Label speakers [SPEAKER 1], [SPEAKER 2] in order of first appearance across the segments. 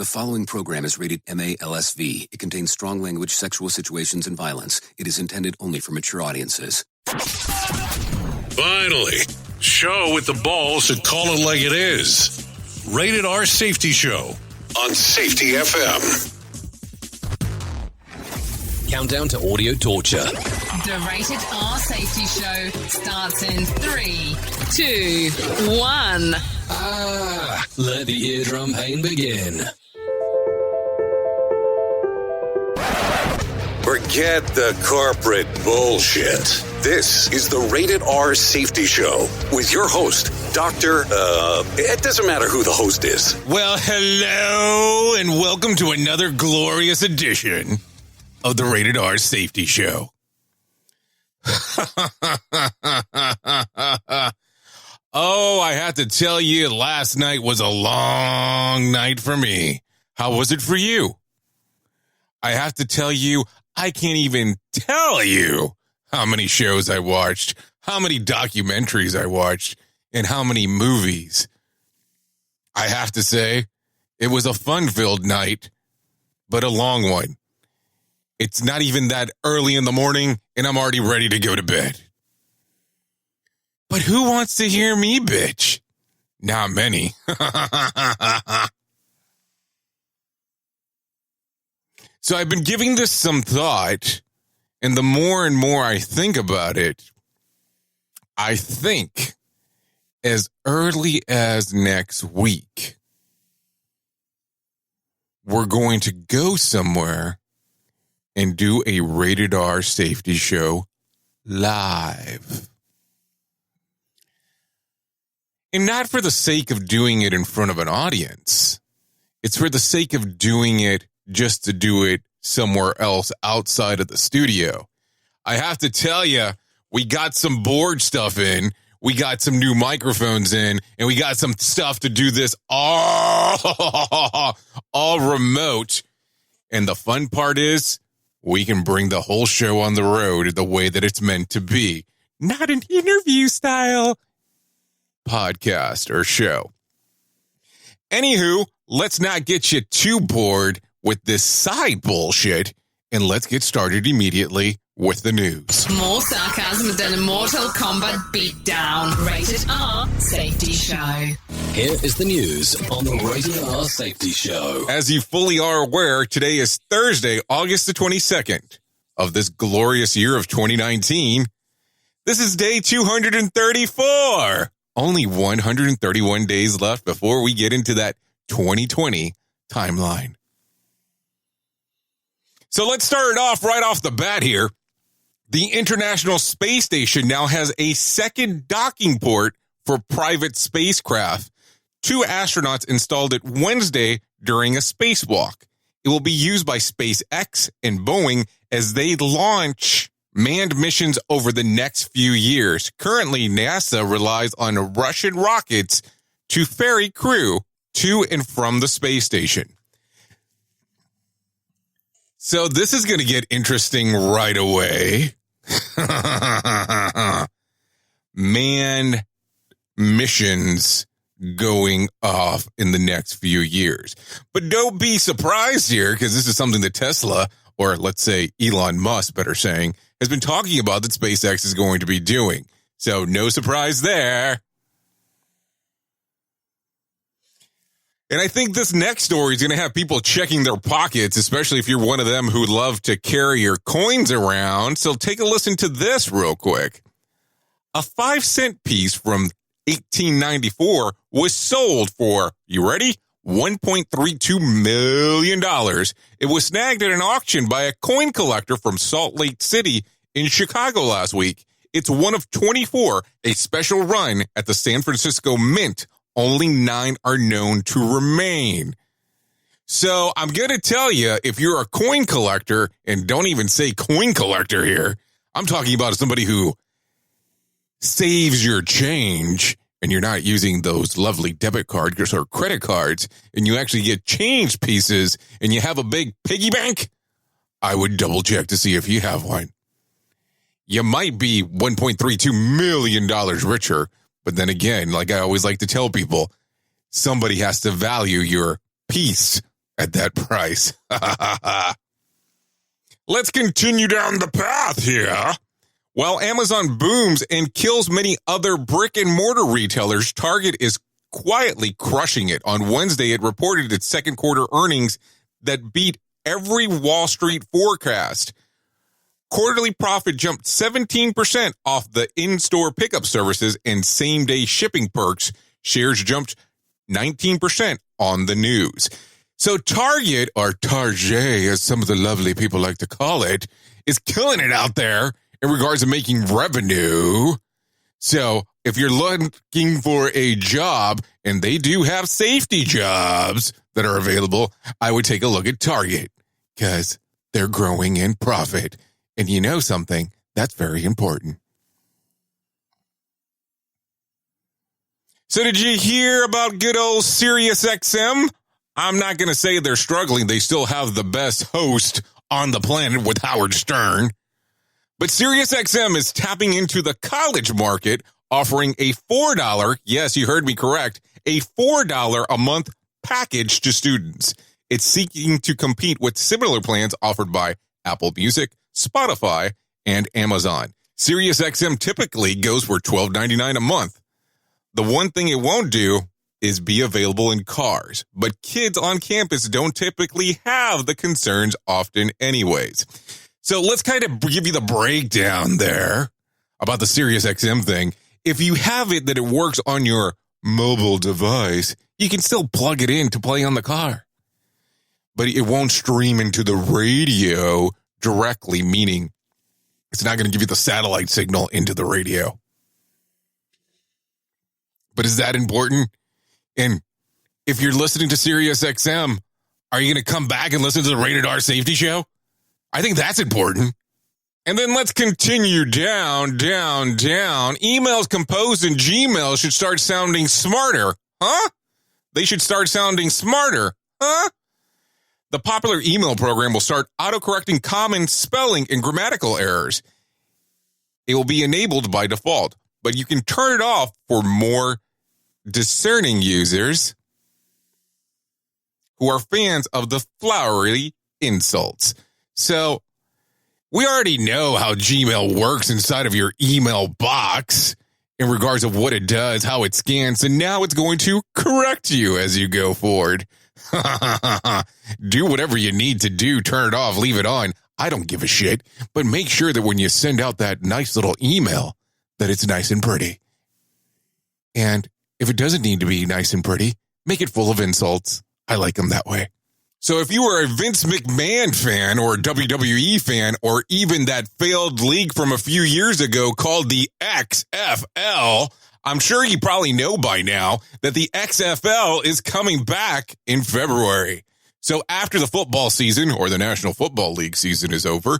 [SPEAKER 1] The following program is rated MA-LSV. It contains strong language, sexual situations, and violence. It is intended only for mature audiences.
[SPEAKER 2] Finally, show with the balls to call it like it is. Rated R Safety Show on Safety FM.
[SPEAKER 3] Countdown to audio torture.
[SPEAKER 4] The Rated R Safety Show starts in 3, 2, 1.
[SPEAKER 3] Let the eardrum pain begin.
[SPEAKER 2] Forget the corporate bullshit. This is the Rated R Safety Show with your host, Dr. It doesn't matter who the host is.
[SPEAKER 5] Well, hello, and welcome to another glorious edition of the Rated R Safety Show. Oh, I have to tell you, last night was a long night for me. How was it for you? I have to tell you, I can't even tell you how many shows I watched, how many documentaries I watched, and how many movies. I have to say, it was a fun-filled night, but a long one. It's not even that early in the morning, and I'm already ready to go to bed. But who wants to hear me, bitch? Not many. So I've been giving this some thought, and the more and more I think about it, I think as early as next week, we're going to go somewhere and do a Rated R Safety Show live. And not for the sake of doing it in front of an audience. It's for the sake of doing it just to do it somewhere else outside of the studio. I have to tell you, we got some board stuff in, we got some new microphones in, and we got some stuff to do this all remote. And the fun part is, we can bring the whole show on the road the way that it's meant to be. Not an interview style podcast or show. Anywho, let's not get you too bored with this side bullshit, and let's get started immediately with the news.
[SPEAKER 4] More sarcasm than a Mortal Kombat beatdown. Rated R Safety Show.
[SPEAKER 3] Here is the news on the Rated R Safety Show.
[SPEAKER 5] As you fully are aware, today is Thursday, August the 22nd of this glorious year of 2019. This is day 234. Only 131 days left before we get into that 2020 timeline. So let's start it off right off the bat here. The International Space Station now has a second docking port for private spacecraft. 2 astronauts installed it Wednesday during a spacewalk. It will be used by SpaceX and Boeing as they launch manned missions over the next few years. Currently, NASA relies on Russian rockets to ferry crew to and from the space station. So this is going to get interesting right away. Manned missions going off in the next few years. But don't be surprised here, because this is something that Tesla, or let's say Elon Musk, better saying, has been talking about that SpaceX is going to be doing. So no surprise there. And I think this next story is going to have people checking their pockets, especially if you're one of them who love to carry your coins around. So take a listen to this real quick. A 5-cent piece from 1894 was sold for, you ready? $1.32 million. It was snagged at an auction by a coin collector from Salt Lake City in Chicago last week. It's one of 24, a special run at the San Francisco Mint. Only 9 are known to remain. So I'm going to tell you, if you're a coin collector, and don't even say coin collector here, I'm talking about somebody who saves your change, and you're not using those lovely debit cards or credit cards, and you actually get change pieces, and you have a big piggy bank, I would double check to see if you have one. You might be $1.32 million richer, but then again, like I always like to tell people, somebody has to value your piece at that price. Let's continue down the path here. While Amazon booms and kills many other brick and mortar retailers, Target is quietly crushing it. On Wednesday, it reported its second quarter earnings that beat every Wall Street forecast. Quarterly profit jumped 17% off the in-store pickup services and same-day shipping perks. Shares jumped 19% on the news. So Target, or Target, as some of the lovely people like to call it, is killing it out there in regards to making revenue. So if you're looking for a job, and they do have safety jobs that are available, I would take a look at Target because they're growing in profit. And you know something? That's very important. So did you hear about good old SiriusXM? I'm not going to say they're struggling. They still have the best host on the planet with Howard Stern. But SiriusXM is tapping into the college market, offering a $4, yes, you heard me correct, a $4 a month package to students. It's seeking to compete with similar plans offered by Apple Music, Spotify, and Amazon. SiriusXM typically goes for $12.99 a month. The one thing it won't do is be available in cars, but kids on campus don't typically have the concerns often anyways. So let's kind of give you the breakdown there about the SiriusXM thing. If you have it that it works on your mobile device, you can still plug it in to play on the car. But it won't stream into the radio directly, meaning it's not going to give you the satellite signal into the radio. But is that important? And if you're listening to SiriusXM, are you going to come back and listen to the Rated R Safety Show? I think that's important. And then let's continue down. Emails composed in Gmail should start sounding smarter. Huh? They should start sounding smarter. Huh? The popular email program will start autocorrecting common spelling and grammatical errors. It will be enabled by default, but you can turn it off for more discerning users who are fans of the flowery insults. So we already know how Gmail works inside of your email box in regards of what it does, how it scans, and now it's going to correct you as you go forward. Do whatever you need to do, turn it off, leave it on. I don't give a shit, but make sure that when you send out that nice little email that it's nice and pretty. And if it doesn't need to be nice and pretty, make it full of insults. I like them that way. So if you were a Vince McMahon fan or a WWE fan or even that failed league from a few years ago called the XFL, I'm sure you probably know by now that the XFL is coming back in February. So after the football season or the National Football League season is over,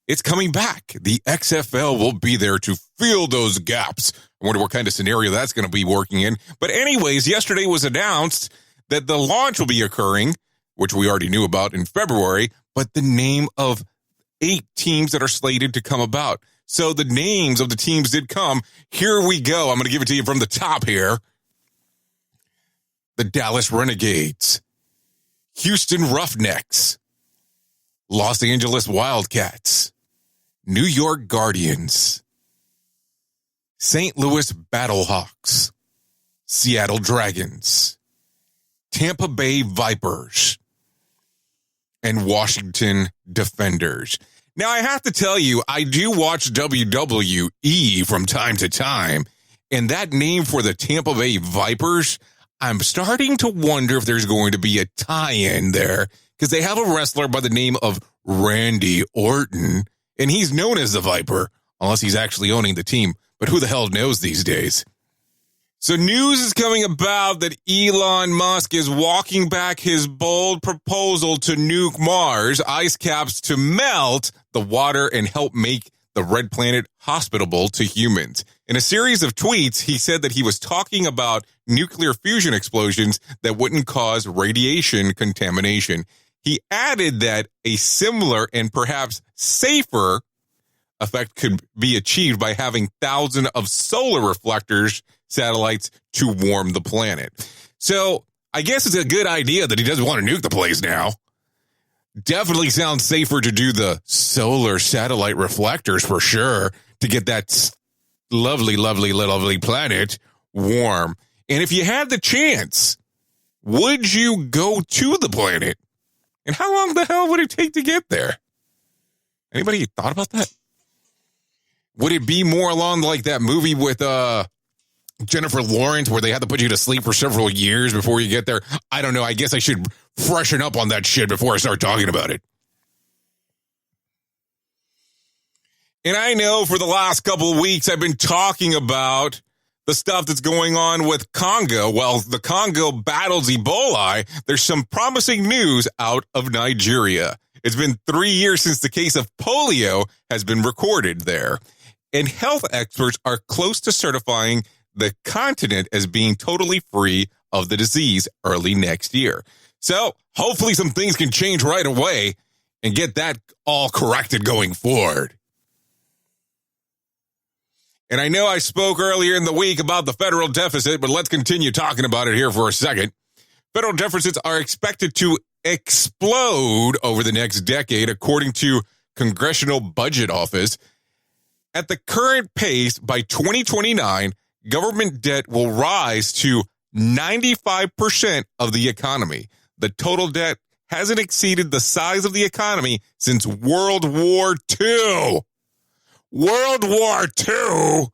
[SPEAKER 5] it's coming back. The XFL will be there to fill those gaps. I wonder what kind of scenario that's going to be working in. But anyways, yesterday was announced that the launch will be occurring, which we already knew about in February, but the name of 8 teams that are slated to come about. So the names of the teams did come. Here we go. I'm going to give it to you from the top here. The Dallas Renegades, Houston Roughnecks, Los Angeles Wildcats, New York Guardians, St. Louis Battlehawks, Seattle Dragons, Tampa Bay Vipers, and Washington Defenders. Now, I have to tell you, I do watch WWE from time to time, and that name for the Tampa Bay Vipers, I'm starting to wonder if there's going to be a tie-in there, because they have a wrestler by the name of Randy Orton, and he's known as the Viper, unless he's actually owning the team. But who the hell knows these days? So news is coming about that Elon Musk is walking back his bold proposal to nuke Mars, ice caps to melt the water and help make the red planet hospitable to humans. In a series of tweets, he said that he was talking about nuclear fusion explosions that wouldn't cause radiation contamination. He added that a similar and perhaps safer effect could be achieved by having thousands of solar reflectors satellites to warm the planet. So I guess it's a good idea that he doesn't want to nuke the place now. Definitely sounds safer to do the solar satellite reflectors for sure to get that lovely, lovely, lovely planet warm. And if you had the chance, would you go to the planet? And how long the hell would it take to get there? Anybody thought about that? Would it be more along like that movie with Jennifer Lawrence where they had to put you to sleep for several years before you get there? I don't know. I guess I should freshen up on that shit before I start talking about it. And I know for the last couple of weeks I've been talking about the stuff that's going on with Congo. While the Congo battles Ebola, there's some promising news out of Nigeria. It's been 3 years since the case of polio has been recorded there. And health experts are close to certifying the continent as being totally free of the disease early next year. So hopefully some things can change right away and get that all corrected going forward. And I know I spoke earlier in the week about the federal deficit, but let's continue talking about it here for a second. Federal deficits are expected to explode over the next decade, according to Congressional Budget Office. At the current pace, by 2029, government debt will rise to 95% of the economy. The total debt hasn't exceeded the size of the economy since World War II. World War II?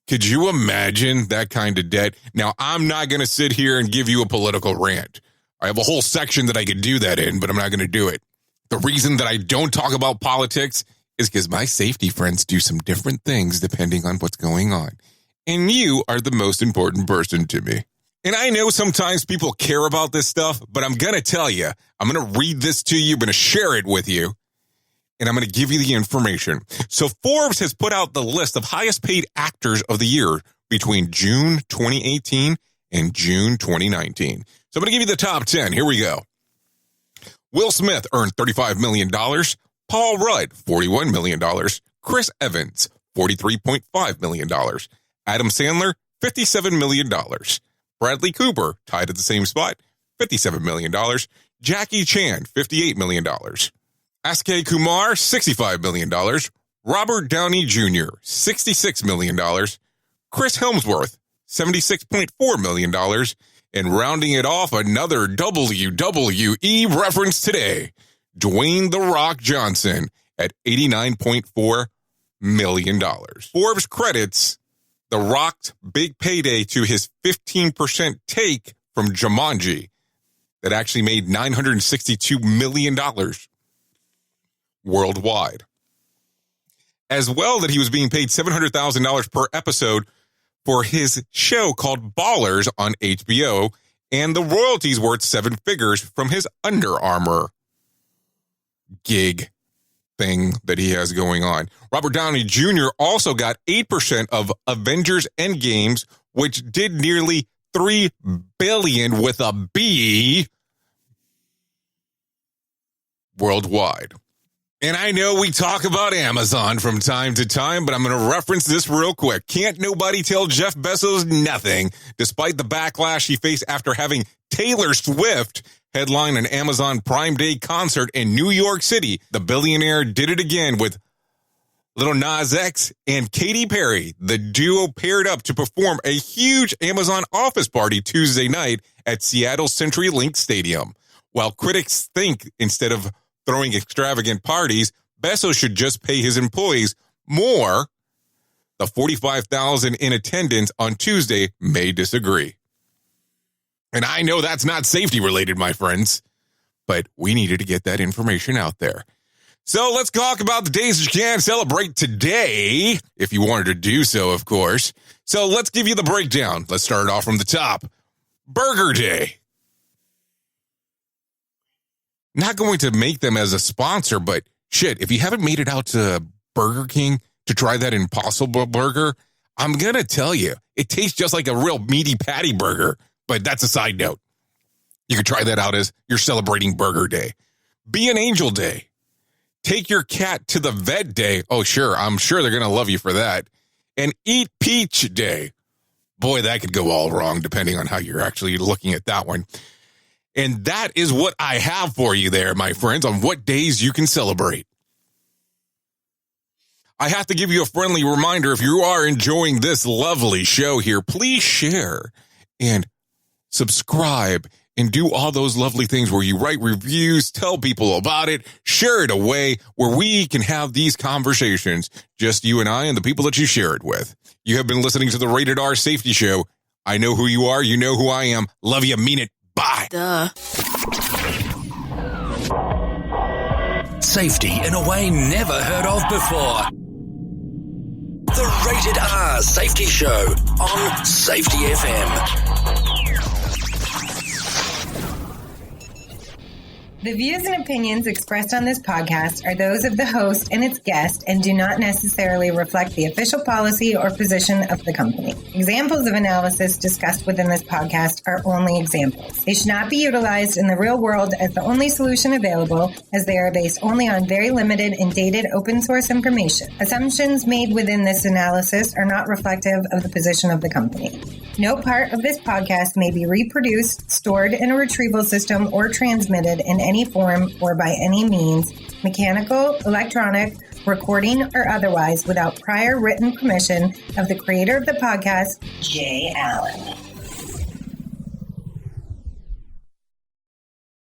[SPEAKER 5] Could you imagine that kind of debt? Now, I'm not going to sit here and give you a political rant. I have a whole section that I could do that in, but I'm not going to do it. The reason that I don't talk about politics is because my safety friends do some different things depending on what's going on. And you are the most important person to me. And I know sometimes people care about this stuff, but I'm going to tell you, I'm going to read this to you, I'm going to share it with you, and I'm going to give you the information. So Forbes has put out the list of highest paid actors of the year between June 2018 and June 2019. So I'm going to give you the top 10. Here we go. Will Smith earned $35 million. Paul Rudd, $41 million. Chris Evans, $43.5 million. Adam Sandler, $57 million. Bradley Cooper, tied at the same spot, $57 million. Jackie Chan, $58 million. Akshay Kumar, $65 million. Robert Downey Jr., $66 million. Chris Hemsworth, $76.4 million. And rounding it off, another WWE reference today, Dwayne "The Rock" Johnson at $89.4 million. Forbes credits The Rock's big payday to his 15% take from Jumanji that actually made $962 million worldwide. As well, that he was being paid $700,000 per episode for his show called Ballers on HBO, and the royalties worth 7 figures from his Under Armour gig thing that he has going on. Robert Downey Jr. also got 8% of Avengers Endgames, which did nearly $3 billion with a B worldwide. And I know we talk about Amazon from time to time, but I'm going to reference this real quick. Can't nobody tell Jeff Bezos nothing, despite the backlash he faced after having Taylor Swift headline an Amazon Prime Day concert in New York City. The billionaire did it again with Lil Nas X and Katy Perry. The duo paired up to perform a huge Amazon office party Tuesday night at Seattle's CenturyLink Stadium. While critics think instead of throwing extravagant parties, Bezos should just pay his employees more, the 45,000 in attendance on Tuesday may disagree. And I know that's not safety related, my friends, but we needed to get that information out there. So let's talk about the days that you can celebrate today, if you wanted to do so, of course. So let's give you the breakdown. Let's start off from the top. Burger Day. Not going to make them as a sponsor, but shit, if you haven't made it out to Burger King to try that Impossible Burger, I'm going to tell you, it tastes just like a real meaty patty burger, but that's a side note. You can try that out as you're celebrating Burger Day. Be an Angel Day. Take your cat to the vet day. Oh, sure, I'm sure they're going to love you for that. And Eat Peach Day. boy, that could go all wrong depending on how you're actually looking at that one. And that is what I have for you there, my friends, on what days you can celebrate. I have to give you a friendly reminder, if you are enjoying this lovely show here, please share and subscribe and do all those lovely things where you write reviews, tell people about it, share it away, where we can have these conversations, just you and I and the people that you share it with. You have been listening to the Rated R Safety Show. I know who you are. You know who I am. Love you. Mean it. Bye.
[SPEAKER 4] Duh.
[SPEAKER 3] Safety in a way never heard of before. The Rated R Safety Show on Safety FM.
[SPEAKER 6] The views and opinions expressed on this podcast are those of the host and its guest and do not necessarily reflect the official policy or position of the company. Examples of analysis discussed within this podcast are only examples. They should not be utilized in the real world as the only solution available, as they are based only on very limited and dated open source information. Assumptions made within this analysis are not reflective of the position of the company. No part of this podcast may be reproduced, stored in a retrieval system, or transmitted in any form or by any means, mechanical, electronic, recording, or otherwise, without prior written permission of the creator of the podcast, Jay Allen.